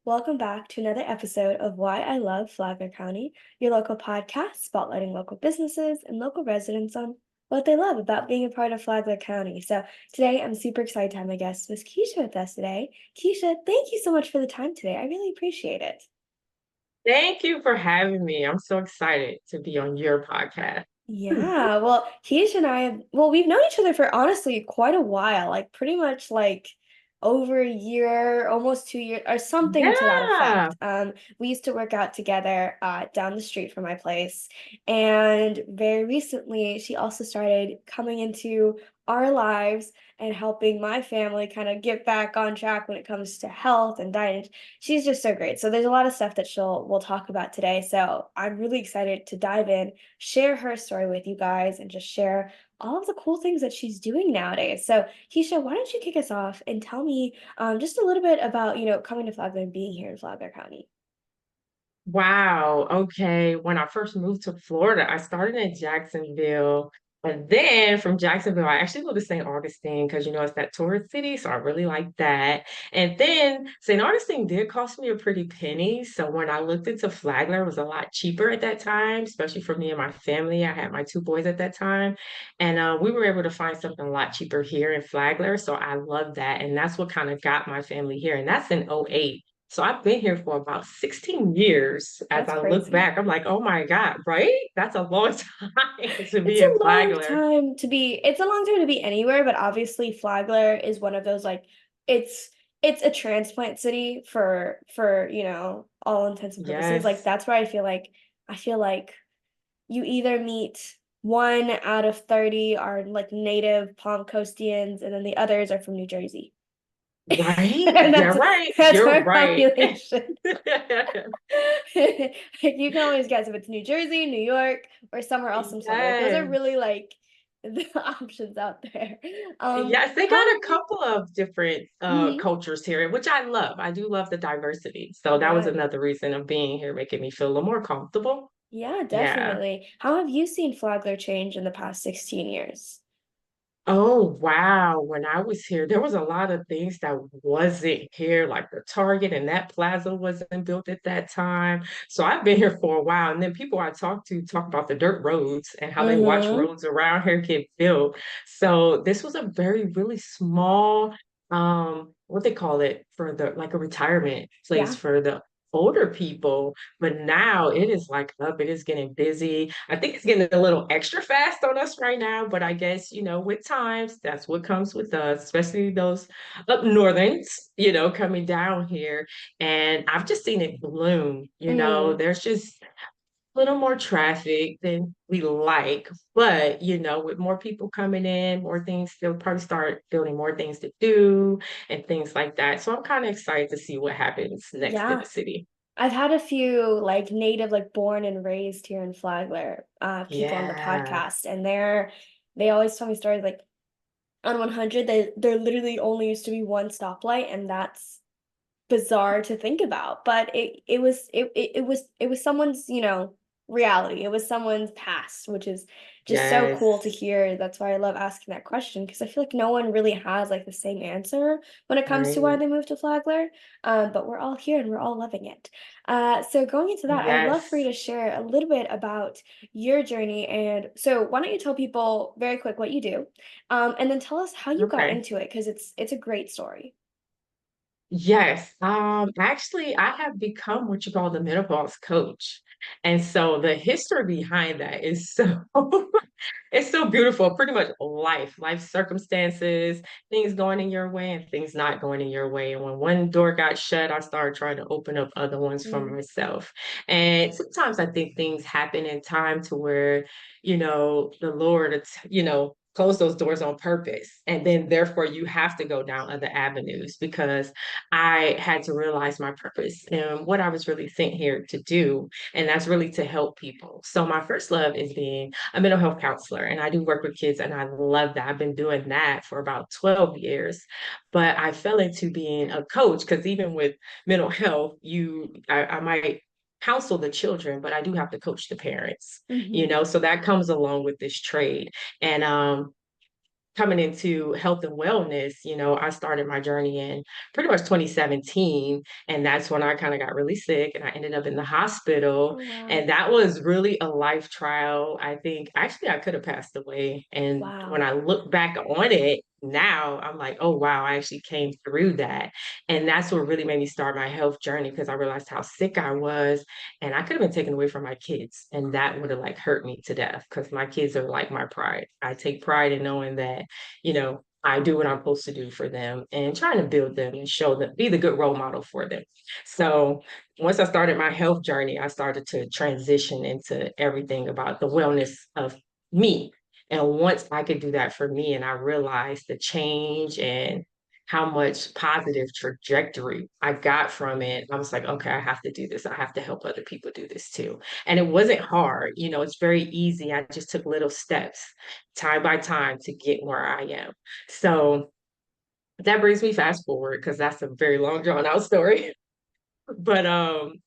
Welcome back to another episode of Why I Love Flagler County, your local podcast spotlighting local businesses and local residents on what they love about being a part of Flagler County. So today I'm super excited to have my guest, Miss Keishia, with us today. Keishia, thank you so much for the time today. I really appreciate it. Thank you for having me. I'm so excited to be on your podcast. Yeah, well, Keisha and I we've known each other for honestly quite a while, like pretty much like over a year, almost 2 years, or something to that Yeah. effect. We used to work out together down the street from my place, and very recently she also started coming into our lives and helping my family kind of get back on track when it comes to health and diet. She's just so great. So there's a lot of stuff that we'll talk about today. So I'm really excited to dive in, share her story with you guys, and just share all of the cool things that she's doing nowadays. So, Keisha, why don't you kick us off and tell me just a little bit about, coming to Flagler and being here in Flagler County? Wow. Okay. When I first moved to Florida, I started in Jacksonville. And then from Jacksonville, I actually moved to St. Augustine because, it's that tourist city. So I really like that. And then St. Augustine did cost me a pretty penny. So when I looked into Flagler, it was a lot cheaper at that time, especially for me and my family. I had my two boys at that time. And we were able to find something a lot cheaper here in Flagler. So I love that. And that's what kind of got my family here. And that's in '08. So I've been here for about 16 years. As That's I look crazy. back, I'm like, oh my God, right? That's a long time to It's be in a long Flagler. time to be, it's a long time to be anywhere, but obviously Flagler is one of those like it's it's a transplant city for, all intents and purposes. Like Yes. that's where I feel like you either meet one out of 30 are like native Palm Coastians, and then the others are from New Jersey. Right? And Yeah, that's right. that's You're our right. population. Like you can always guess if it's New Jersey, New York, or somewhere else in Florida. Like those are Yes. really like the options out there. Yes, they How got have a couple of different mhm. cultures here, which I love. I do love the diversity. So that was Yeah, another reason of being here, making me feel a little more comfortable. yeah, Yeah. definitely. How have you seen Flagler change in the past 16 years? Oh, wow. When I was here, there was a lot of things that wasn't here, like the Target and that plaza wasn't built at that time. So I've been here for a while. And then people I talk to talk about the dirt roads and how they watch Mm-hmm. roads around here get built. So this was a really small, what they call it for the like a retirement place Yeah. for the older people. But now it is like up, it is getting busy. I think it's getting a little extra fast on us right now, but I guess, with times, that's what comes with us, especially those up northerns, coming down here. And I've just seen it bloom, Mm. there's just a little more traffic than we like, but with more people coming in, more things, they'll probably start building more things to do and things like that. So I'm kind of excited to see what happens next in Yeah. the city. I've had a few like native, like born and raised here in Flagler, people on the Yeah. podcast, and they always tell me stories like on 100, there literally only used to be one stoplight, and that's bizarre to think about, but it was someone's, reality. It was someone's past, which is just so cool to Yes. hear. That's why I love asking that question because I feel like no one really has like the same answer when it comes to why Right. they moved to Flagler. But we're all here and we're all loving it. So going into that, I'd love for you Yes. to share a little bit about your journey. And so why don't you tell people very quick what you do, and then tell us how you got Okay. into it because it's a great story. Yes. Actually, I have become what you call the menopause coach. And so the history behind that is so it's so beautiful. Pretty much life circumstances, things going in your way and things not going in your way. And when one door got shut, I started trying to open up other ones for Mm, myself. And sometimes I think things happen in time to where, the Lord, close those doors on purpose. And then therefore you have to go down other avenues because I had to realize my purpose and what I was really sent here to do. And that's really to help people. So my first love is being a mental health counselor, and I do work with kids, and I love that. I've been doing that for about 12 years. But I fell into being a coach because even with mental health, I might counsel the children, but I do have to coach the parents, mhm. so that comes along with this trade. And coming into health and wellness, I started my journey in pretty much 2017. And that's when I kind of got really sick and I ended up in the hospital. Oh, wow. And that was really a life trial. I think actually I could have passed away. And when Wow. I look back on it now, I'm like, oh, wow, I actually came through that. And that's what really made me start my health journey because I realized how sick I was and I could have been taken away from my kids, and that would have like hurt me to death because my kids are like my pride. I take pride in knowing that, I do what I'm supposed to do for them and trying to build them and show them, be the good role model for them. So once I started my health journey, I started to transition into everything about the wellness of me. And once I could do that for me, and I realized the change and how much positive trajectory I got from it, I was like, okay, I have to do this. I have to help other people do this too. And it wasn't hard, it's very easy. I just took little steps time by time to get where I am. So that brings me fast forward because that's a very long drawn out story. But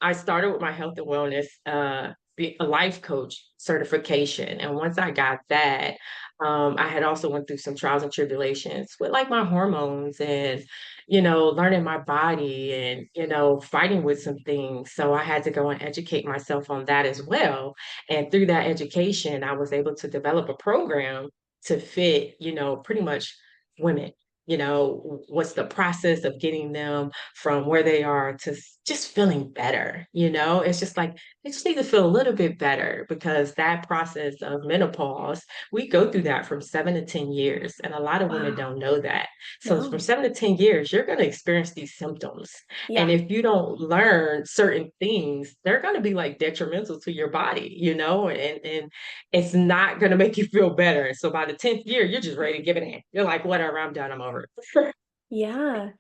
I started with my health and wellness, be a life coach certification, and once I got that, I had also went through some trials and tribulations with like my hormones and learning my body and fighting with some things. So I had to go and educate myself on that as well. And through that education, I was able to develop a program to fit pretty much women. What's the process of getting them from where they are to just feeling better. It's just like they just need to feel a little bit better because that process of menopause, we go through that from 7 to 10 years. And a lot of women Wow. don't know that. So from No. 7 to 10 years, you're going to experience these symptoms. And Yeah. if you don't learn certain things, they're going to be like detrimental to your body, and it's not going to make you feel better. And so by the 10th year, you're just ready to give it in. You're like, whatever, I'm done, I'm over it. Yeah.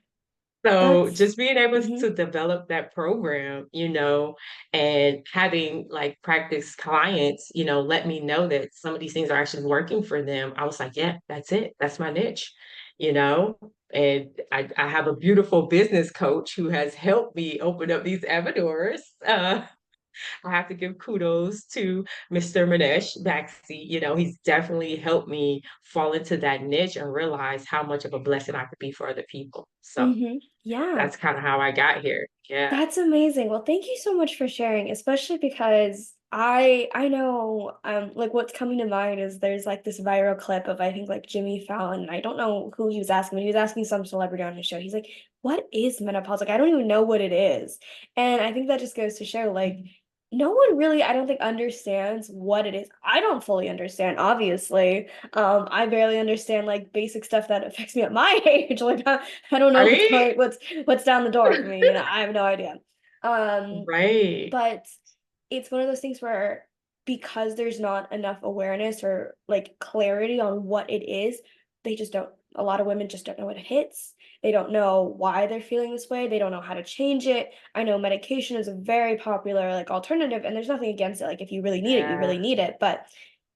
So That's just being able mhm. to develop that program, and having like practice clients, let me know that some of these things are actually working for them. I was like, yeah, that's it. That's my niche, you know? And I have a beautiful business coach who has helped me open up these avenues. I have to give kudos to Mr. Manesh Baxi. He's definitely helped me fall into that niche and realize how much of a blessing I could be for other people. So Mhm. Yeah. that's kind of how I got here. Yeah. That's amazing. Well, thank you so much for sharing, especially because I know like what's coming to mind is there's like this viral clip of I think like Jimmy Fallon. And I don't know who he was asking, but he was asking some celebrity on his show. He's like, "What is menopause?" Like I don't even know what it is. And I think that just goes to show like no one really I don't think understands what it is. I don't fully understand, obviously. I barely understand like basic stuff that affects me at my age. Like I don't know what's Right? going what's down the door for me, I have no idea. Um, Right. but it's one of those things where because there's not enough awareness or like clarity on what it is, they just don't a lot of women just don't know what it hits. They don't know why they're feeling this way. They don't know how to change it. I know medication is a very popular like alternative and there's nothing against it. Like if you really need it, you Yeah. really need it. But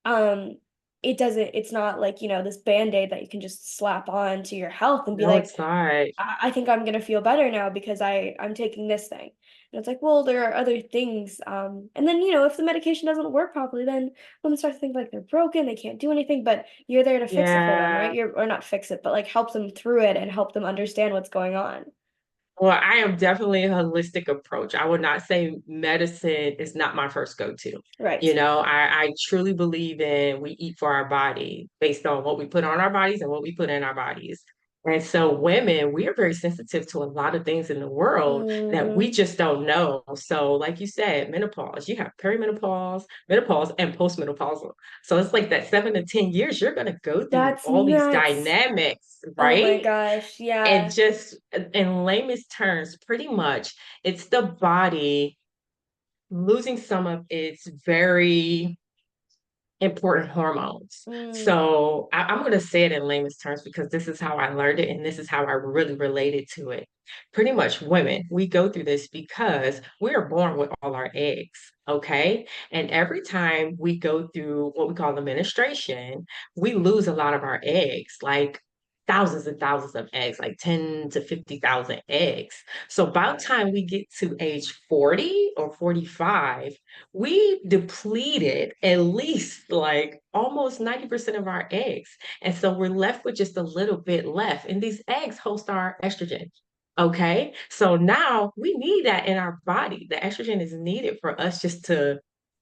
um it's not like, this band-aid that you can just slap on to your health and be No, like, it's not. I think I'm gonna feel better now because I'm taking this thing. And it's like, well, there are other things. And then, if the medication doesn't work properly, then women start to think like they're broken, they can't do anything, but you're there to fix it for them, right? Yeah. Or not fix it, but like help them through it and help them understand what's going on. Well, I am definitely a holistic approach. I would not say medicine is not my first go-to. Right. I truly believe in we eat for our body based on what we put on our bodies and what we put in our bodies. And so women, we are very sensitive to a lot of things in the world that we Hmm. just don't know. So, like you said, menopause, you have perimenopause, menopause, and postmenopausal. So it's like that 7 to 10 years, you're going to go through That's all these nuts. dynamics, Oh my right? gosh. And Yeah. just in layman's terms, pretty much, it's the body losing some of its very important hormones. Mm, So I'm going to say it in layman's terms because this is how I learned it and this is how I really related to it. Pretty much, women, we go through this because we are born with all our eggs. Okay. And every time we go through what we call the menstruation, we lose a lot of our eggs. Like thousands and thousands of eggs, like 10 to 50,000 eggs. So by the time we get to age 40 or 45, we depleted at least like almost 90% of our eggs. And so we're left with just a little bit left. And these eggs host our estrogen. Okay. So now we need that in our body. The estrogen is needed for us just to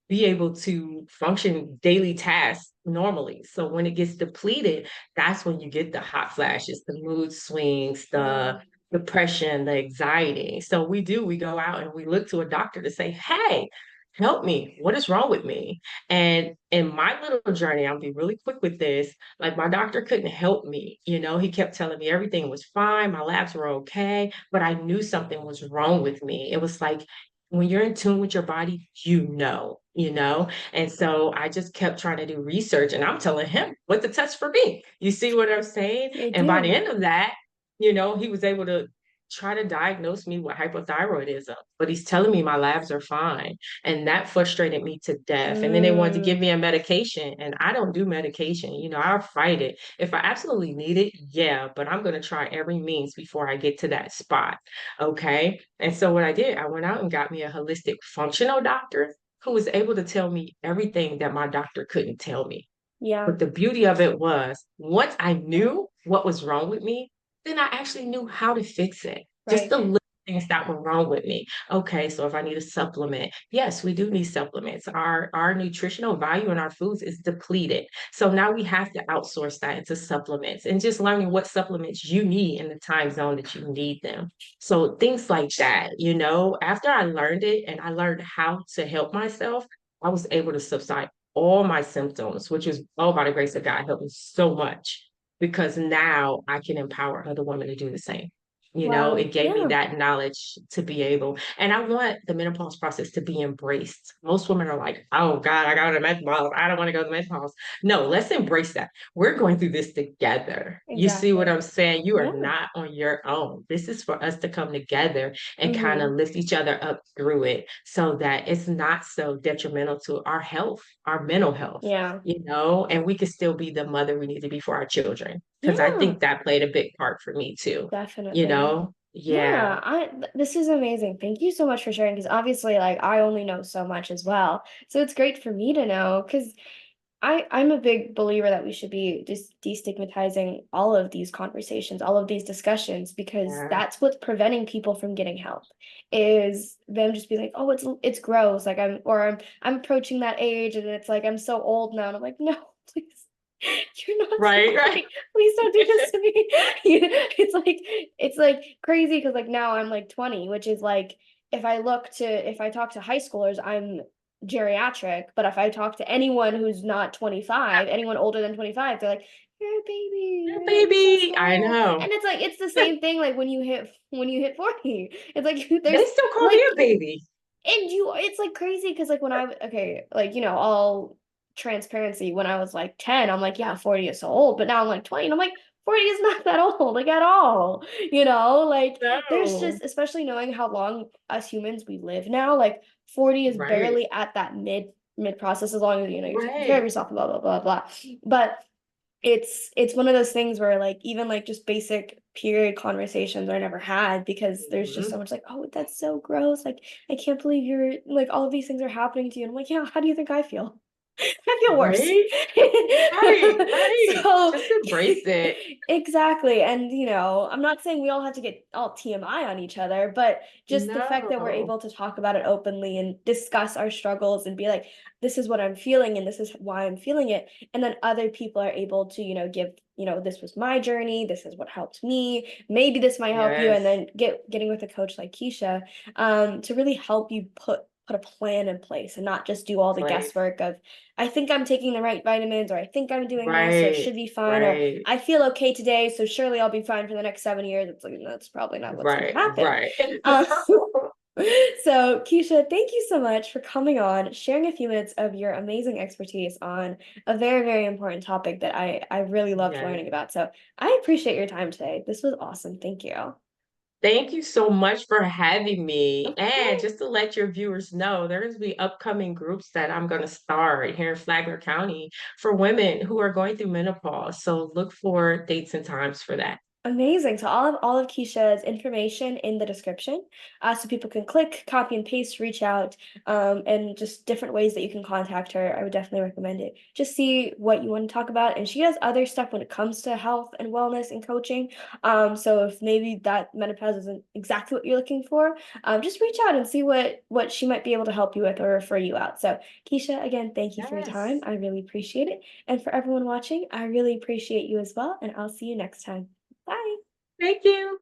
be able to function daily tasks normally. So when it gets depleted, that's when you get the hot flashes, the mood swings, Yeah. the depression, the anxiety. So we go out and we look to a doctor to say, hey, help me. What is wrong with me? And in my little journey, I'll be really quick with this. Like my doctor couldn't help me. He kept telling me everything was fine, my labs were okay, but I knew something was wrong with me. It was like when you're in tune with your body, And so I just kept trying to do research and I'm telling him what to test for me. You see what I'm saying? I And by the do. end of that, he was able to try to diagnose me with hypothyroidism, but he's telling me my labs are fine. And that frustrated me to death. And then they wanted to give Mm, me a medication, and I don't do medication. I'll fight it. If I absolutely need it, yeah, but I'm going to try every means before I get to that spot. Okay. And so what I did, I went out and got me a holistic functional doctor who was able to tell me everything that my doctor couldn't tell me. yeah, But the beauty of it was once I knew what was wrong with me, then I actually knew how to fix it. Just right. the little things that were wrong with me. Okay, so if I need a supplement, yes, we do need supplements. Our nutritional value in our foods is depleted. So now we have to outsource that into supplements and just learning what supplements you need in the time zone that you need them. So things like that, after I learned it and I learned how to help myself, I was able to subside all my symptoms, which is, oh, by the grace of God, helped me so much because now I can empower other women to do the same. Wow. It gave me Yeah. that knowledge to be able, and I want the menopause process to be embraced. Most women are like, oh God, I got to menopause. I don't want to go to menopause. No, let's embrace that. We're going through this together. You see what Exactly. I'm saying? You are Yeah. not on your own. This is for us to come together and kind of Hmm. lift each other up through it so that it's not so detrimental to our health, our mental health, Yeah. and we can still be the mother we need to be for our children. Because I Yeah. think that played a big part for me too, Definitely. Yeah, Yeah, this is amazing. Thank you so much for sharing because obviously like I only know so much as well. So it's great for me to know because I'm a big believer that we should be just destigmatizing all of these conversations, all of these discussions, because yeah, that's what's preventing people from getting help, is them just being like, oh, it's gross, like I'm approaching that age, and it's like I'm so old now, and I'm like, no, please, you're not so right, right. old. Please don't do this to me. It's like crazy because like now I'm like 20, which is like if I talk to high schoolers, I'm geriatric, but if I talk to anyone who's not 25, anyone older than 25, they're like, "You're a baby. Yeah, You're so baby, I small." know. And it's like it's the same thing like when you hit 40. It's like there's They still call me like a baby. and you it's like crazy because like when okay, like all transparency, when I was like 10, I'm like, yeah, 40 is so old, but now I'm like 20 and I'm like 40 is not that old, like at all. Like there's No. just, especially knowing how long us humans we live now, like 40 is Right, barely at that mid process, as long as you're taking care of right. yourself, blah blah blah blah. But it's one of those things where like even like just basic period conversations are never had because there's just so Mhm. much like, oh, that's so gross, like I can't believe you're like all of these things are happening to you, and I'm like, yeah, how do you think I feel? I feel worse. Right, right, right. So Just embrace it. exactly. And I'm not saying we all have to get all TMI on each other, but just the fact that we're No. able to talk about it openly and discuss our struggles and be like, this is what I'm feeling and this is why I'm feeling it. And then other people are able to, give, this was my journey, this is what helped me. Maybe this might help you. And Yes. then getting with a coach like Keisha, to really help you put a plan in place and not just do all the Place. guesswork of I think I'm taking the right vitamins, or I think I'm doing this, so it Right, should be fine, or right, I feel okay today, so surely I'll be fine for the next 7 years. It's like that's probably not what's going to right, happen. right. Uh, so Keisha, thank you so much for coming on, sharing a few minutes of your amazing expertise on a very, very important topic that I really loved Yes. learning about. So I appreciate your time today. This was awesome. Thank you. Thank you so much for having me. Of And course. just to let your viewers know, there's the upcoming groups that I'm going to start here in Flagler County for women who are going through menopause. So look for dates and times for that. Amazing. So all of Keisha's information in the description, so people can click, copy and paste, reach out, and just different ways that you can contact her. I would definitely recommend it. Just see what you want to talk about, and she has other stuff when it comes to health and wellness and coaching. So if maybe that menopause isn't exactly what you're looking for, just reach out and see what she might be able to help you with or refer you out. So Keisha, again, thank you for your time. Yes. I really appreciate it, and for everyone watching, I really appreciate you as well. And I'll see you next time. Bye. Thank you.